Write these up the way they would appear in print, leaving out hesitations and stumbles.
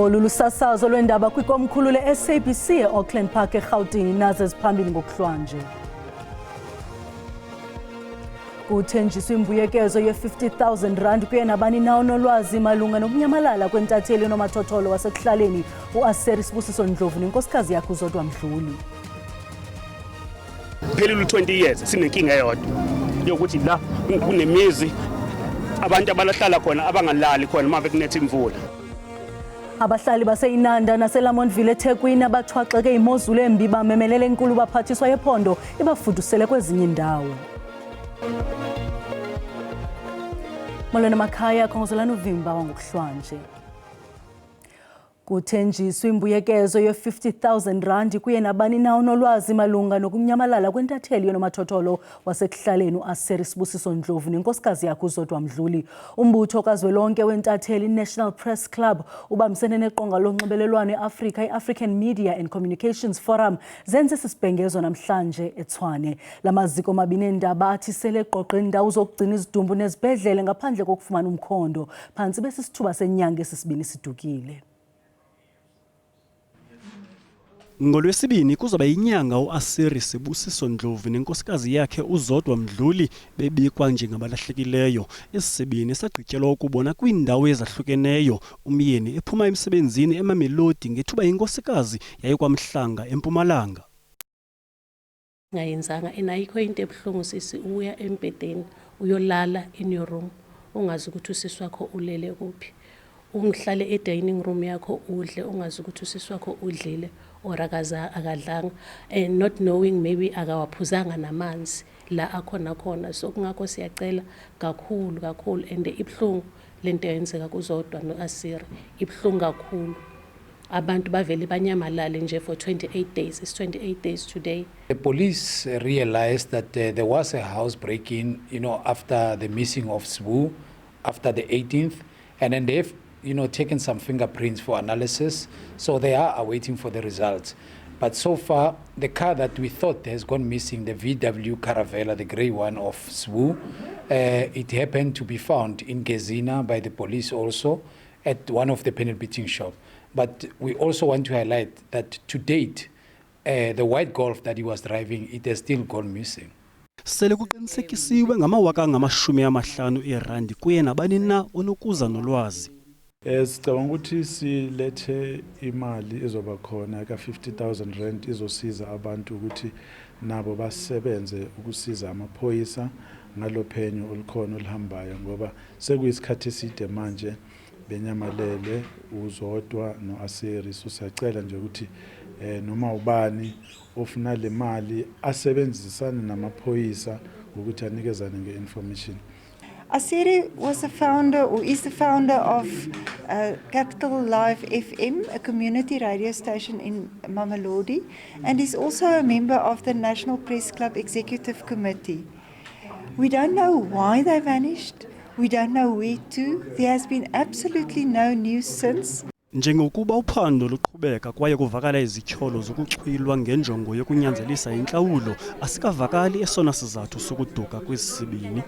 Lolu lusasazo lwendaba kwikomkhulu le-SABC e-Auckland Park eGauteng nazo ziphambili ngokuhlwanje. Kuthenjiswa imbuyekezo ye-R50,000 kuye nabani na onolwazi malunga nokunyamalala kwentatheli nomathotholo wasekuhlaleni u-Aseri Sibusiso Ndlovu nenkosikazi yakhe uZodwa Mdluli. Phelile 20 years sinenkinga eyodwa yokuthi la kunemizi abantu abalahlala khona abangalali khona uma bekunetha imvula. Abahlali baseInanda naseLamontville eThekwini abathwaxeke imozulu embi bamemelela enkulu baphathiswa yephondo ibafudusele kwezinye indawo. Molweni makhaya khongozelana uvimba wangokuhlwanje. Kuthenjiswa imbuyekezo ye-R50,000 kuye nabani na onolwazi malunga nokunyamalala kwentatheli nomathotholo wasekuhlaleni u-Aseri Sibusiso Ndlovu nenkosikazi yakhe uZodwa Mdluli. Umbutho kazwelonke wentatheli National Press Club ubambisene neqonga lonxibelelwano eAfrika i-African Media and Communications Forum zenze sisibhengezo namhlanje eTshwane. Lamaziko mabini endaba athi sele eqoqe indawo zokugcina izidumbu nezibhedlele ngaphandle kokufumana umkhondo phantsi besisithuba senyanga esisibini sidukile. NgoLwesibini kuzoba inyanga uAseri Sibusiso Ndlovu nenkosikazi yakhe uZodwa Mdluli bebikwa njengabalahlekileyo. Isibini sagqityelwa ukubona kwiindawo ezahlukeneyo. Umyeni ephuma emsebenzini eMamelodi ngethuba inkosikazi yayikwamhlanga eMpumalanga. Ngayenzanga enayikho into ebuhlungu sisi uya embedeni uyolala in your room ungazi ukuthi usisi wakho ulele kuphi. Ungihlale e-dining room yakho udle ungazi ukuthi usisi wakho udlile or akadlanga and not knowing maybe akawaphuzanga namanzi la akhona so kungakho siyacela kakhulu and ibhlungu lento yenzeka kuZodwa noAseri ibhlungu kakhulu. Abantu bavele banyamalale nje for 28 days. It's 28 days today. The police realized that there was a house break-in, after the missing of Sbu, after the 18th, and then they've taken some fingerprints for analysis, so they are awaiting for the results. But so far, the car that we thought has gone missing, the VW Caravella, the grey one of Sbu, it happened to be found in Gezina by the police also at one of the panel beating shop. But we also want to highlight that to date, the white Golf that he was driving, it has still gone missing. Sele kuqinisekisiwe ngamawaka angama-50 kuye nabani na onokuza nolwazi. Sicabanga ukuthi silethe imali ezoba khona ka-R50,000 izosiza abantu ukuthi nabo basebenze ukusiza amaphoyisa ngalophenyo olukhona oluhambayo ngoba sekuyisikhathi eside manje benyamalele uZodwa noAseri. So siyacela nje ukuthi noma ubani ofuna le mali asebenzisane namaphoyisa ukuthi anikezane nge-information. Aseri was a founder, or is the founder of Capital Live FM, a community radio station in Mamelodi, and is also a member of the National Press Club Executive Committee. We don't know why they vanished. We don't know where to. There has been absolutely no news since. Njengokuba uphando luqhubeka kwaye kuvakala izityholo zokuchwilwa ngenjongo yokunyanzelisa intlawulo, asikavakali esona sizathu sokuduka kwesibini.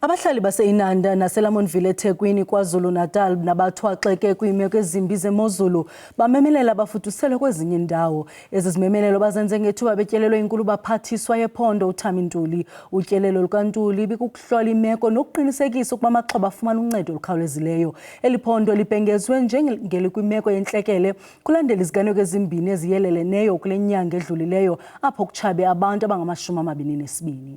Abahlali baseInanda naseLamontville eThekwini KwaZulu-Natal nabathwaxeke kwiimeko ezimbi zemozulu bamemelela bafuduselwe kwezinye indawo. Ezi zimemelelo bazenze ngethuba betyelelwe inkulu baphathiswa yephondo uThami Ntuli. Utyelelo lukaNtuli bikukuhlola imeko nokuqinisekisa ukuba amaxhoba afumana uncedo olukhawulezileyo. Eli phondo libhengezwe njengelikwimeko yentlekele kulandela iziganeko ezimbini eziyeleleneyo kule nyanga edlulileyo apho kutshabe abantu abangama-22.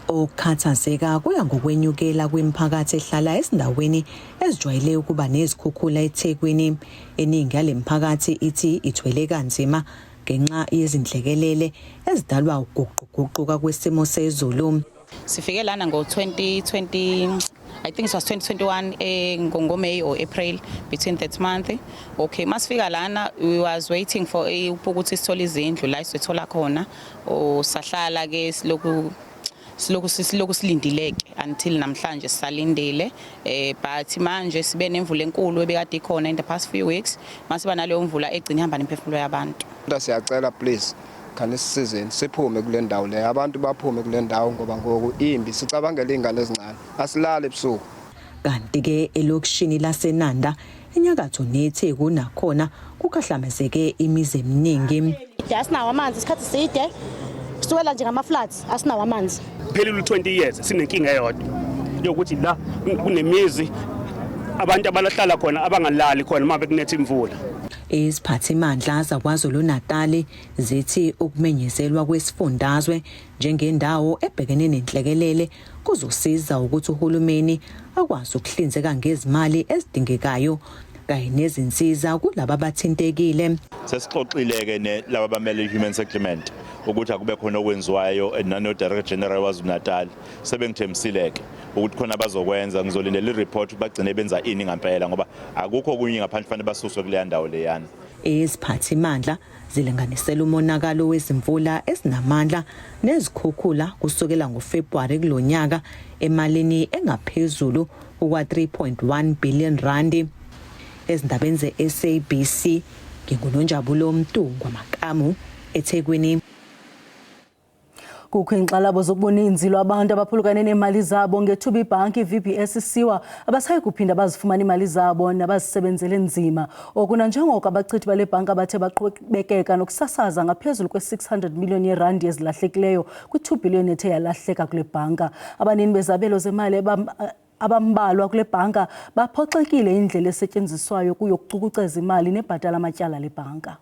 Ukhathazeka kuya ngokwenyukela kwemiphakathi ehlala ezindaweni ezijwayele ukuba nezikhukhula eThekwini. Eningi yale miphakathi ithi ithwele kanzima ngenxa yezindlekelele ezidalwa ukuguquguquka kwesimo sezulu. Sifike lana ngo-2020, I think it was 2021 ngo-May or April, between that month. Okay, masifika lana we was waiting for ukuthi sithole izindlu la sithola khona. Sahlala ke siloku silindileke until namhlanje sisalindile, but manje sibe nemvula enkulu ebekade ikhona in the past few weeks. Masiba naleyo mvula egcina ihamba nemphefumulo yabantu. Siyacela please khani sisizeni siphume kule ndawo le, abantu baphume kule ndawo ngoba ngoku imbi, sicabangela ingane ezincane, asilale ebusuku. kanti ke elokishini laseNanda enyakatho neTheku nakhona kukhahlamezeke imizi eminingi. Asinawo amanzi isikhathi side sisukela nje ngama-floods asinawo amanzi. Phelile 20 years sinenkinga eyodwa yokuthi la kunemizi abantu abalahlala khona abangalali khona uma bekunetha imvula. Iziphathimandla zaKwaZulu-Natal zithi ukumenyezelwa kwesifundazwe njengendawo ebhekene nenhlekelele kuzosiza ukuthi uhulumeni akwazi ukuhlinzeka ngezimali ezidingekayo kanye nezinsiza kulabo abathintekile. Sesixoxile ke laba abamele human settlement ukuthi akube khona okwenziwayo nano Director General waZulu-Natal sebengithembisileke ukuthi khona bazokwenza. Ngizolindela i-report bagcine benza ini ngempela ngoba akukho okunye ngaphandle fanele basuswe kule ndawo leyana. Iziphathimandla zilinganisela umonakalo wezimvula ezinamandla nezikhukhula kusukela ngoFebruary kulonyaka emalini engaphezulu kwa 3.1 billion rand. Ezindabeni ze-SABC ngingunonjabulo Mtungwa Makamu eThekwini. Kukho inxalabo zokubuninzi lwabantu abaphulukane nemali zabo ngethuba ibhanki VBS isiwa abasayi kuphinda bazifumana imali zabo nabazisebenzele nzima. Okuna njengoko abachithi bale bhanki abathe baqhubekeka nokusasaza ngaphezulu kwe-600 million yerandi ezilahlekileyo kwi-2 billion ethe yalahleka kule bhanka. Abanini bezabelo zemali abambalwa kule bhanka baphoxekile indlela esetyenziswayo kuyo ukucukuceza imali nebhatala amatyala le bhanka.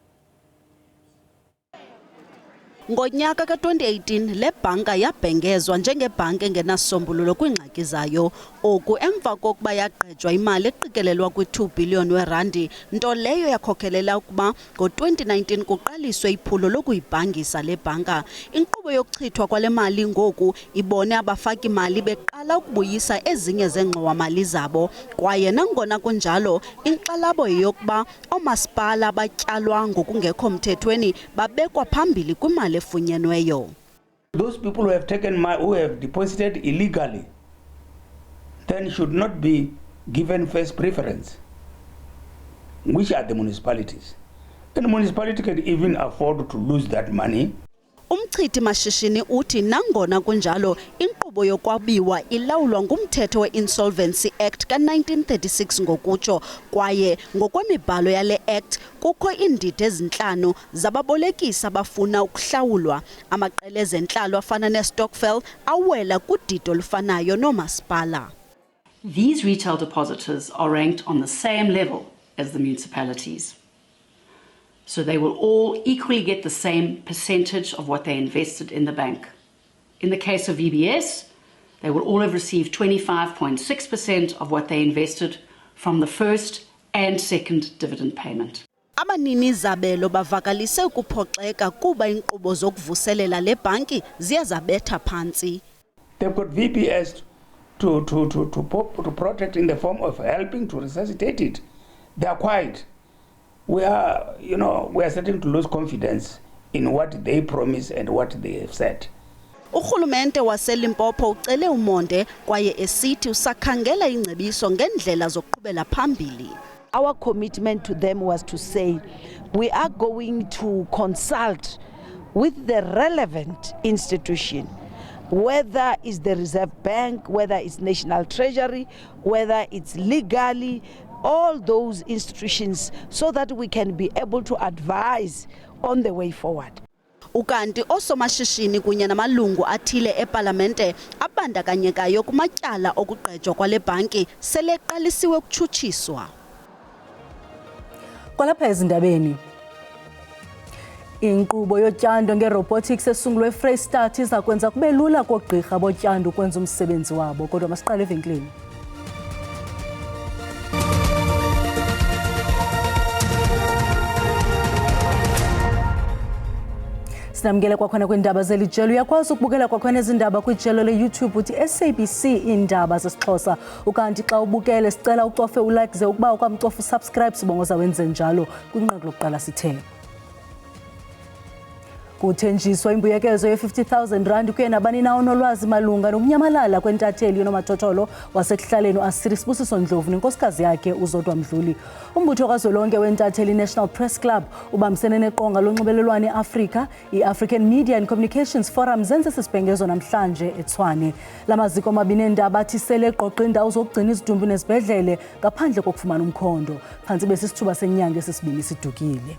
Ngonyaka ka-2018 le bhanka yabhengezwa njengebhanki engenasombululo kwiingxaki zayo. Oku emva kokuba yagqejwa imali eqikelelwa kwi-2 billion werandi, nto leyo yakhokhelela ukuba ngo-2019 kuqaliswe iphulo lokuyibhangisa le bhanka. Inkqubo yokuchithwa kwale mali ngoku ibone abafaki imali beqala ukubuyisa ezinye zengxowa-mali zabo, kwaye nangona kunjalo inkxalabo yeyokuba oomasipala abatyalwa ngokungekho mthethweni babekwa phambili kwimali efunyenweyo. Those people who have who have deposited illegally then should not be given first preference, which are the municipalities. And the municipality can even afford to lose that money. Umchithi mashishini uthi nangona kunjalo inkqubo yokwabiwa ilawulwa ngumthetho we-Insolvency Act ka-1936 ngokutsho, kwaye ngokwemibhalo yale act kukho iindidi ezintlanu zababolekisi abafuna ukuhlawulwa. Amaqela ezentlalo afana neStokvel awela kudidi olufanayo noomasipala. These retail depositors are ranked on the same level as the municipalities. So they will all equally get the same percentage of what they invested in the bank. In the case of VBS, they will all have received 25.6% of what they invested from the first and second dividend payment. Abanini zabelo bavakalise ukuphoxeka kuba inkqubo zokuvuselela le bhanki ziyazabetha phantsi. They've got VBS to protect in the form of helping to resuscitate it. They are quiet. We are starting to lose confidence in what they promise and what they have said. Urhulumente waseLimpopo ucele umonde kwaye esithi usakhangela ingcebiso ngendlela zokuqhubela phambili. Our commitment to them was to say we are going to consult with the relevant institution, whether it's the Reserve Bank, whether it's National Treasury, whether it's legally, all those institutions, so that we can be able to advise on the way forward. Ukanti osomashishini kunye namalungu athile epalamente abandakanyekayo kumatyala okugqejwa kwale bhanki seleqalisiwe ukutshutshiswa. Kwalapha ezindabeni, inkqubo yotyando ngerobotics esungulwe eFreystata iza kwenza kube lula koogqirha botyando ukwenza umsebenzi wabo. Kodwa masiqale evenkileni. Sinamkele kwakhona kwiindaba zelijelo. Uyakwazi ukubukela kwakhona ezindaba kwijelo leYouTube uthi SABC iindaba zesiXhosa. Ukanti xa ubukele sicela ucofe ulike ze ukuba ukwamcofa usubscribe sibongoza wenze njalo kwinqaku lokuqala sithe. Kuthenjiswa imbuyekezo ye-50,000 rand kuye nabani na onolwazi malunga nokunyamalala kwentatheli yonomathotholo wasekuhlaleni uAsiri Sibusiso Ndlovu nenkosikazi yakhe uZodwa Mdluli. Umbutho kazwelonke wentatheli National Press Club ubambisene neqonga lonxibelelwano eAfrika, i-African Media and Communications Forum zenze sisibhengezo namhlanje eTshwane. Lamaziko amabini endaba athi sele eqoqa indawo zokugcina izidumbu nezibhedlele ngaphandle kokufumana umkhondo. Phantsi besisithuba senyanga esisibini sidukile.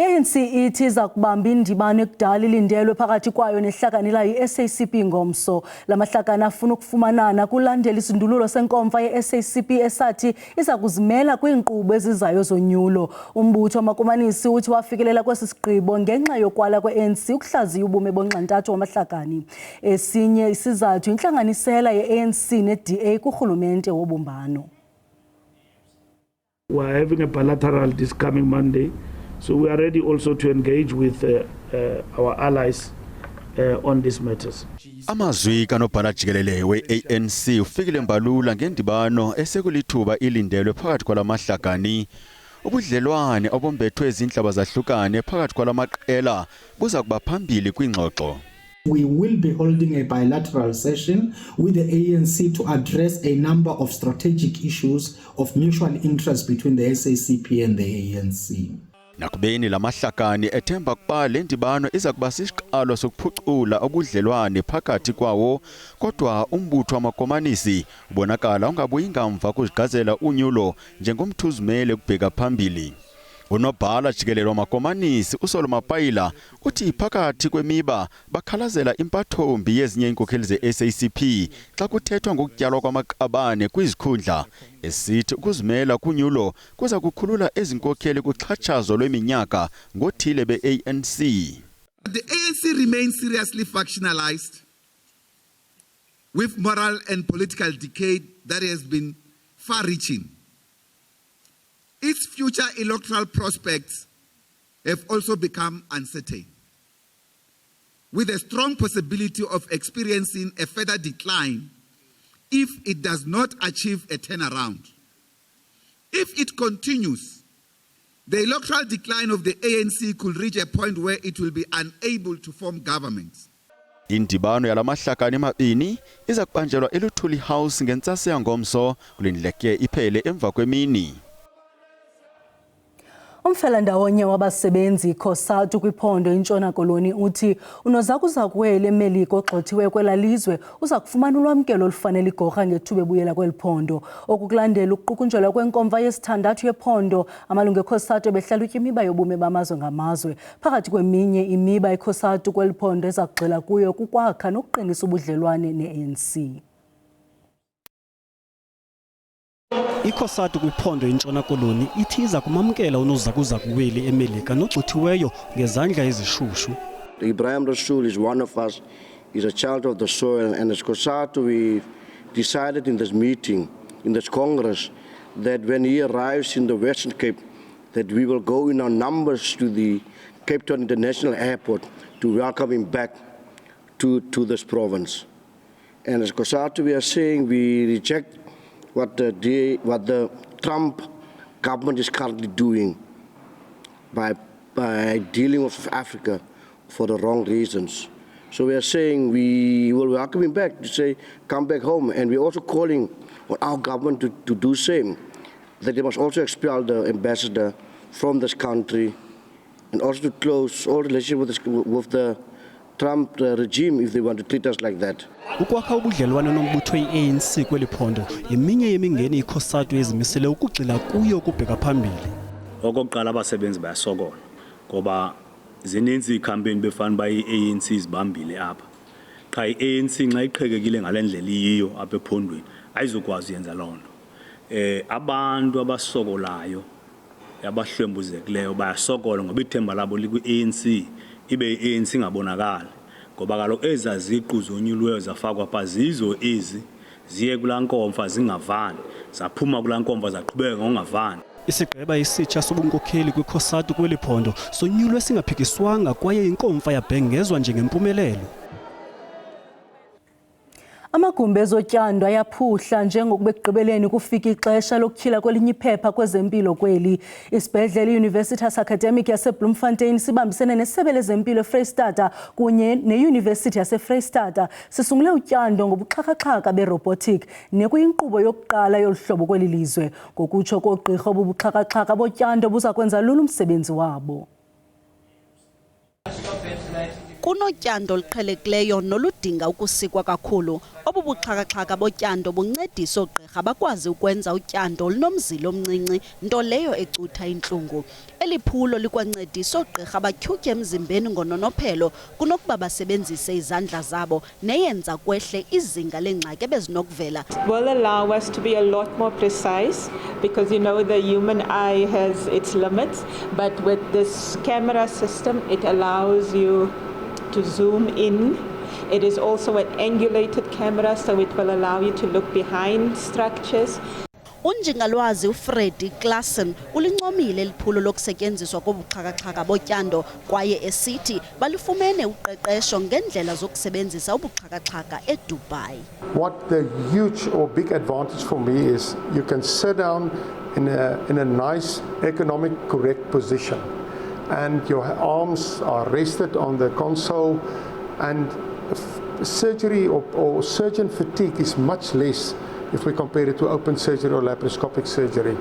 ANC ithi iza kubamba indibano ekudala ilindelwe phakathi kwayo nehlakani layo i-SACP ngomso. Lamahlakani afuna ukufumanana kulandela isindululo senkomfa ye-SACP esathi iza kuzimela kwiinkqubo ezizayo zonyulo. Umbutho wamakomanisi uthi wafikelela kwesi sigqibo ngenxa yokwala kwe-ANC ukuhlaziya ubume bonxantathu wamahlakani. Esinye isizathu intlanganisela ye-ANC ne-DA kurhulumente wobumbano. We are having a bilateral this coming Monday. So we are ready also to engage with our allies on these matters. Amazwi kanobhala jikelele we-ANC ufikile mbalula ngendibano esekulithuba ilindelwe phakathi kwalamahlakani. Ubudlelwane obombethwe izinhlaba zahlukane phakathi kwalamaqela buza kuba phambili kwingxoxo. We will be holding a bilateral session with the ANC to address a number of strategic issues of mutual interest between the SACP and the ANC. Nakubeni lamahlakani ethemba kuba le ndibano iza kuba sisiqalo sokuphucula ubudlelwane phakathi kwawo, kodwa umbutho wamakomanisi ubonakala ungabuyi ngamva kuzigqazela unyulo njengomthuzimele ukubheka phambili. Unobhala jikelele wamakomanisi uSolomon Payila uthi phakathi kwemiba bakhalazela impathombi yezinye inkokheli ze-SACP xa kuthethwa ngokutyalwa kwamaqabane kwizikhundla, esithi ukuzimela kunyulo kuza kukhulula ezinkokheli kuxhatshazo lweminyaka ngothile be-ANC. The ANC remains seriously factionalized with moral and political decay that has been far-reaching. Its future electoral prospects have also become uncertain, with a strong possibility of experiencing a further decline if it does not achieve a turnaround. If it continues, the electoral decline of the ANC could reach a point where it will be unable to form governments. Indibano yalamahlakani mabini iza kubanjelwa eLuthuli House ngentsasa yangomso kulindleke iphele emva kwemini. Umfelandawonye wabasebenzi COSATU kwiphondo iNtshona Koloni uthi unozakuzakuwela eMelika ogxothiwe kwelalizwe uza kufumana ulwamkelo olufanele igorha ngethuba ebuyela kweliphondo. Okukulandela ukuqukunjelwa kwenkomfa yesithandathu yephondo, amalungu eCOSATU ebehlalutya imiba yobume bamazwe ngamazwe. Phakathi kweminye imiba eCOSATU kweliphondo eza kugxila kuyo kukwakha nokuqinisa ubudlelwane ne-ANC. ICOSATU kwiphondo iNtshona Koloni ithi iza kumamkela unozakuzakuweli eMelika nogxothiweyo ngezandla ezishushu. Ibrahim Rasool is one of us. He's a child of the soil, and as COSATU we decided in this meeting, in this Congress, that when he arrives in the Western Cape, that we will go in our numbers to the Cape Town International Airport to welcome him back to this province. And as COSATU we are saying we reject what the Trump government is currently doing by dealing with Africa for the wrong reasons. So we are saying we will welcome him back to say, come back home. And we're also calling on our government to do the same, that they must also expel the ambassador from this country and also to close all relations with the Trump regime if they want to treat us like that. Ukwakha ubudlelwane nombutho i-ANC kweliphondo eminye yemingeni iCOSATU ezimisele ukugxila kuyo ukubheka phambili. Okokuqala abasebenzi bayasokola ngoba zininzi icampaign befana ba i-ANC izibambile apha. Qha i-ANC nxa iqhekekile ngalendlela iyiyo apha ephondweni ayizokwazi yenza lonto. Abantu abasokolayo abahlwembuzekileyo bayasokola ngoba ithemba labo likwi-ANC. Ibe i-ANC ingabonakali ngoba kaloku ezaziqu zonyulweyo zafakwa phazizo ezi ziye kulankomfa zingavani zaphuma kulankomfa zaqhubeka ngongavani. Isigqeba isitsha sobunkokheli kwiCOSATU kweliphondo sonyulwe singaphikiswanga kwaye inkomfa yabhengezwa njengempumelelo. Amagumbi ezotyando ayaphuhla njengokuba ekugqibeleni kufika ixesha lokutyhila kwelinye iphepha kwezempilo kweli. Isibhedlele iUniversitas Academic yaseBloemfontein sibambisene nesebe lezempilo eFreystata kunye neYunivesithi yaseFreystata sisungule utyando ngobuxhakaxhaka berobotic nekuyinkqubo yokuqala yoluhlobo kweli lizwe. Ngokutsho koogqirha obubuxhakaxhaka botyando buza kwenza lula umsebenzi wabo. Kunotyando oluqhelekileyo noludinga ukusikwa kakhulu. Obu buxhakaxhaka botyando buncedisa oogqirha bakwazi ukwenza utyando olunomzila omncinci, nto leyo ecutha intlungu. Eli phulo likwancedisa oogqirha batyhutyhe emzimbeni ngononophelo kunokuba basebenzise izandla zabo neyenza kwehle izinga lengxaki ebezinokuvela. Will allow us to be a lot more precise because the human eye has its limits, but with this camera system it allows you to zoom in. It is also an angulated camera, so it will allow you to look behind structures. Unjingalwazi uFreddy Klassen ulincomile liphulo lokusetyenziswa kobuxhakaxhaka botyando kwaye esithi balifumene uqeqesho ngendlela zokusebenzisa ubuxhakaxhaka eDubai. What the huge or big advantage for me is you can sit down in a nice economic correct position and your arms are rested on the console and surgery or surgeon fatigue is much less if we compare it to open surgery or laparoscopic surgery.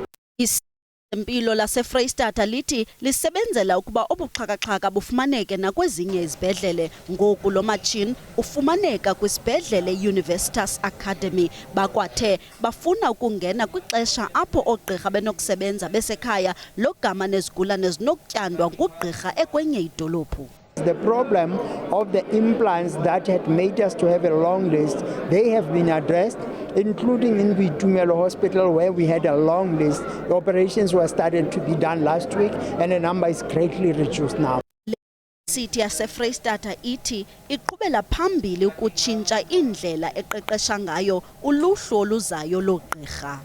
Impilo laseFreystata lithi lisebenzela ukuba obuxhakaxhaka bufumaneke nakwezinye izibhedlele. Ngoku lo matshini ufumaneka kwisibhedlele Universitas Academy. Bakwathe bafuna ukungena kwixesha apho oogqirha benokusebenza besekhaya logama nezigulane zinokutyandwa ngugqirha ekwenye idolophu. The problem of the implants that had made us to have a long list, they have been addressed, including in Vitumelo Hospital where we had a long list. The operations were started to be done last week and the number is greatly reduced now. City yaseFreystata ithi iqhubela phambili ukutshintsha indlela eqeqesha ngayo uluhlu oluzayo loogqirha.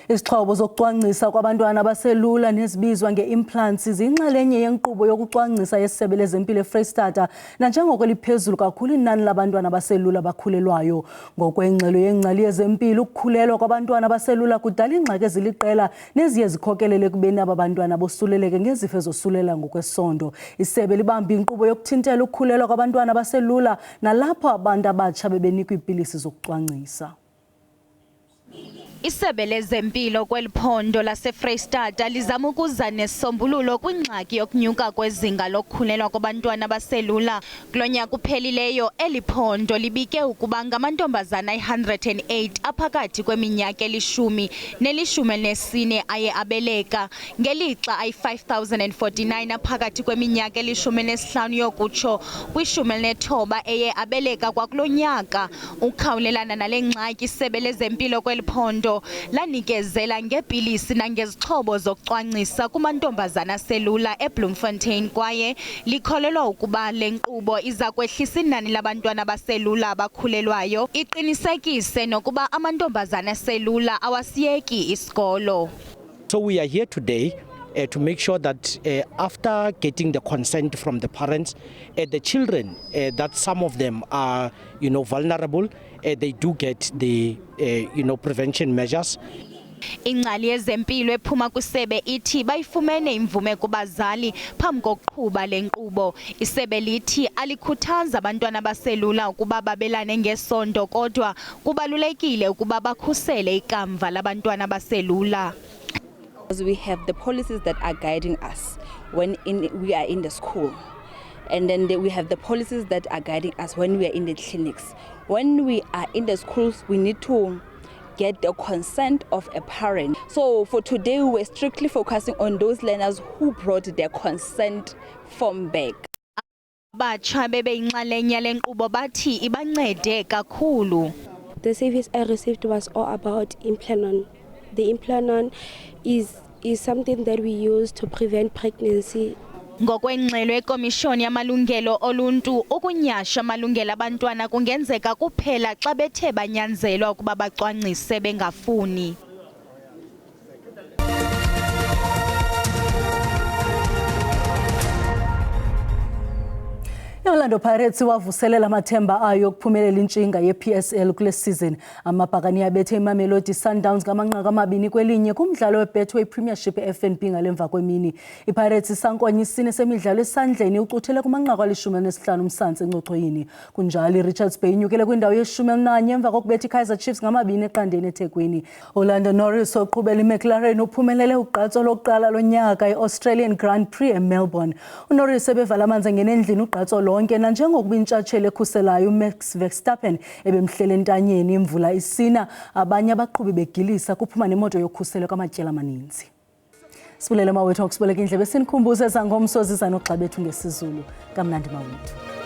Izixhobo zokucwangcisa kwabantwana abaselula nezibizwa nge-implants ziyinxalenye yenkqubo yokucwangcisa yesebe lezempilo eFreystata nanjengoko liphezulu kakhulu inani labantwana abaselula abakhulelwayo. Ngokwengxelo yengcali yezempilo, ukukhulelwa kwabantwana abaselula kudala ingxaki eziliqela neziye zikhokelele ekubeni aba bantwana bosuleleke ngezifo ezosulela ngokwesondo. Isebe libamba inkqubo yokuthintela ukukhulelwa kwabantwana abaselula nalapho abantu abatsha bebenikwa iipilisi zokucwangcisa. Isebe lezempilo kweli phondo laseFreystata lizama ukuza nesombululo kwingxaki yokunyuka kwezinga lokukhulelwa kwabantwana abaselula. Kulo nyaka uphelileyo eli phondo libike ukuba ngamantombazana 108 aphakathi kweminyaka elishumi nelishumi nesine aye abeleka, ngelixa ayi-5049 aphakathi kweminyaka elishumi nesihlanu yokutsho kwi-19 eye abeleka kwakulo nyaka. Ukhawulelana nale ngxaki isebe lezempilo kweli phondo lanikezela ngepilisi nangezixhobo zokucwangcisa kumantombazana aselula eBloemfontein kwaye likholelwa ukuba le nkqubo iza kwehlisa inani labantwana abaselula abakhulelwayo, iqinisekise nokuba amantombazana aselula awasiyeki isikolo. So we are here today to make sure that after getting the consent from the parents, the children, that some of them are vulnerable, they do get the prevention measures. Ingcali yezempilo ephuma kwisebe ithi bayifumene imvume kubazali phambi kokuqhuba le nkqubo. Isebe lithi alikhuthaza abantwana abaselula ukuba babelane ngesondo kodwa kubalulekile ukuba bakhusele ikamva labantwana abaselula. We have the policies that are guiding us when we are in the school. And then we have the policies that are guiding us when we are in the clinics. When we are in the schools, we need to get the consent of a parent. So for today, we were strictly focusing on those learners who brought their consent form back. Batsha bebeyinxalenye le nkqubo bathi ibancede kakhulu. The service I received was all about Implanon. The Implanon is something that we use to prevent pregnancy. Ngokwengxelo ekomishoni yamalungelo oluntu, ukunyasha amalungelo abantwana kungenzeka kuphela xa bethe banyanzelwa ukuba bacwangcise bengafuni. Orlando Pirates wavuselela amathemba ayo okuphumelela intshinga ye-PSL kule season. Amabhakani abethe iMamelodi Sundowns ngamanqaku 2-1 kumdlalo weBetway Premiership eFNB ngalemva kwemini. iPirates isankonya isine semidlalo esandleni ucuthele kumanqaku 15 umsantsi encochoyini. Kunjalo iRichards Bay inyukele kwindawo ye-11 emva kokubetha iKaizer Chiefs 2-0 eThekwini. Orlando Norris oqhubela iMcLaren uphumelele ugqatso lokuqala lonyaka e-Australian Grand Prix eMelbourne. uNorris ebevala amanzi ngenendlini ugqatso lonke nanjengokuba intshatsheli ekhuselayo uMax Verstappen ebemhlela entanyeni imvula isina abanye abaqhubi begilisa kuphuma nemoto yokhuselo kwamatyela amaninzi. Sibulele mawethu ngokusibeleka indlebe sinikhumbuze sangomso ziza noxa bethu ngesizulu. Kamnandi mawethu.